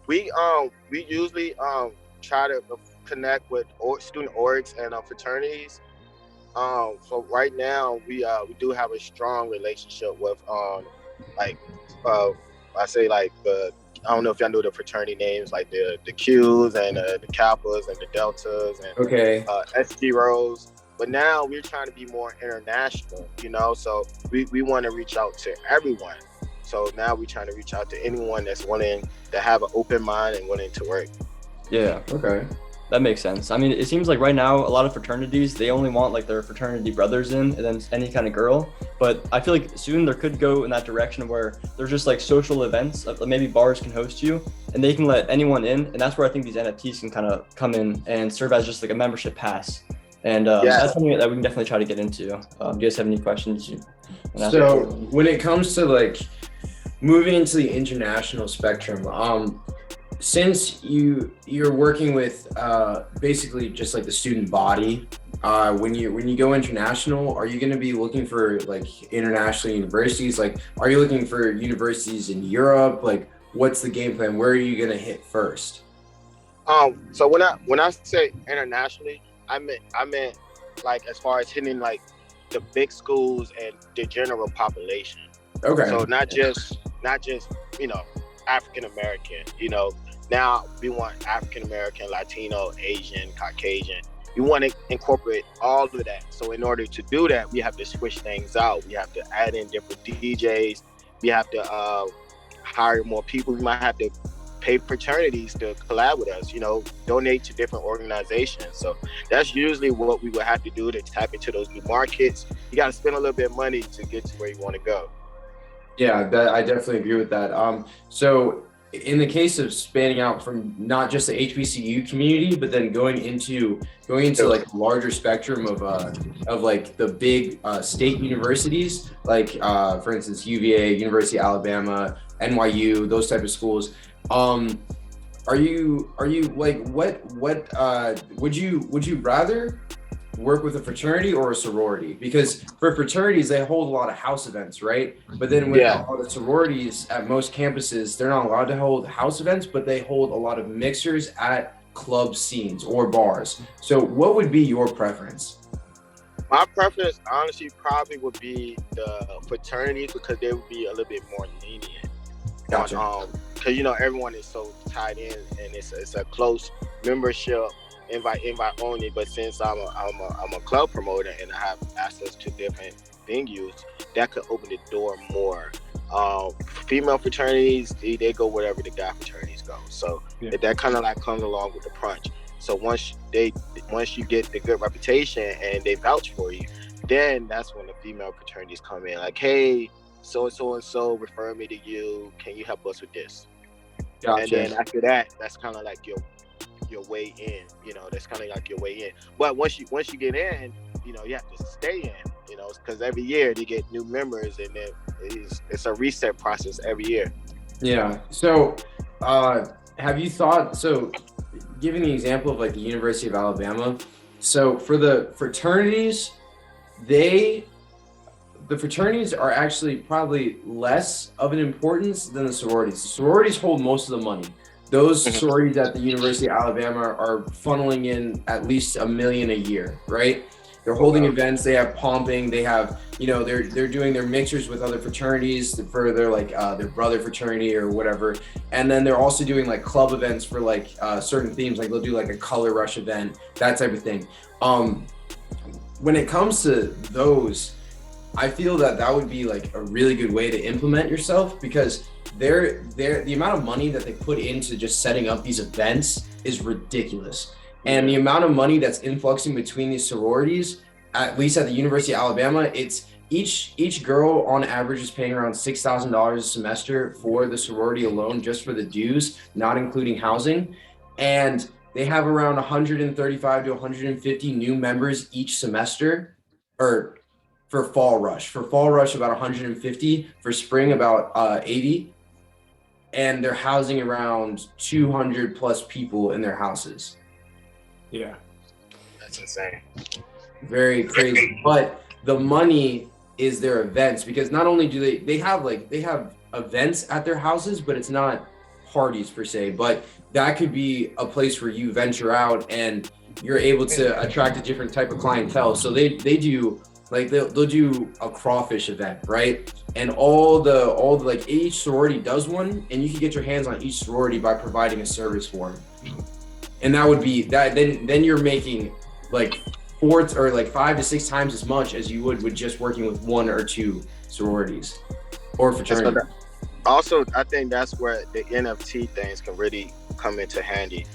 We usually try to connect with student orgs and fraternities. So right now we do have a strong relationship with like uh I say like the I don't know if y'all know the fraternity names like the Qs and the Kappas and the Deltas and Okay. SG Rows. But now we're trying to be more international, you know. So we want to reach out to everyone. So now we're trying to reach out to anyone that's willing to have an open mind and willing to work. Yeah. Okay. That makes sense. I mean, it seems like right now a lot of fraternities, they only want like their fraternity brothers in and then any kind of girl. But I feel like soon there could go in that direction where there's just like social events, maybe bars can host you and they can let anyone in. And that's where I think these NFTs can kind of come in and serve as just like a membership pass. And that's something that we can definitely try to get into. Do you guys have any questions? So when it comes to like moving into the international spectrum, since you're working with basically just like the student body, when you go international, are you going to be looking for like international universities? Like, are you looking for universities in Europe? Like, what's the game plan? Where are you going to hit first? So when I say internationally, I meant like as far as hitting like the big schools and the general population. Okay. So not just African American. Now we want African American, Latino, Asian, Caucasian. We want to incorporate all of that. So in order to do that, we have to switch things out. We have to add in different DJs. We have to hire more people. We might have to pay fraternities to collab with us, donate to different organizations. So that's usually what we would have to do to tap into those new markets. You got to spend a little bit of money to get to where you want to go. Yeah, I definitely agree with that. So in the case of spanning out from not just the HBCU community, but then going into like a larger spectrum of like the big state universities, like for instance UVA, University of Alabama, NYU, those type of schools. Are you like what would you rather work with a fraternity or a sorority? Because for fraternities, they hold a lot of house events, right? But then with all the sororities at most campuses, they're not allowed to hold house events, but they hold a lot of mixers at club scenes or bars. So what would be your preference? My preference, honestly, probably would be the fraternities because they would be a little bit more lenient. Gotcha. Because everyone is so tied in, and it's a close membership. Invite only, but since I'm a club promoter and I have access to different venues, that could open the door more. Female fraternities, they go wherever the guy fraternities go. So that kind of like comes along with the punch. So once you get the good reputation and they vouch for you, then that's when the female fraternities come in. Like, hey, so and so refer me to you. Can you help us with this? Gotcha. And then after that, that's kind of like your way in. That's kind of like your way in. But once you get in, you have to stay in. Because every year they get new members, and then it's a reset process every year. Yeah. So, have you thought? So, giving the example of like the University of Alabama. So for the fraternities, the fraternities are actually probably less of an importance than the sororities. The sororities hold most of the money. Those sororities at the University of Alabama are funneling in at least $1 million a year, right? They're holding events, they have pomping, they have, they're doing their mixers with other fraternities for their like their brother fraternity or whatever. And then they're also doing like club events for like certain themes, like they'll do like a color rush event, that type of thing. When it comes to those, I feel that would be like a really good way to implement yourself, because the amount of money that they put into just setting up these events is ridiculous. And the amount of money that's influxing between these sororities, at least at the University of Alabama, it's each girl on average is paying around $6,000 a semester for the sorority alone, just for the dues, not including housing. And they have around 135 to 150 new members each semester, or for fall rush. For fall rush, about 150. For spring, about 80. And they're housing around 200 plus people in their houses. Yeah, that's insane. Very crazy. But the money is their events, because not only do they have events at their houses, but it's not parties per se, but that could be a place where you venture out and you're able to attract a different type of clientele. So they do like they'll do a crawfish event, right? And all the like each sorority does one, and you can get your hands on each sorority by providing a service for them. And that would be that. Then you're making like 4 or like 5 to 6 times as much as you would with just working with 1 or 2 sororities or fraternities. Also, I think that's where the NFT things can really come into handy.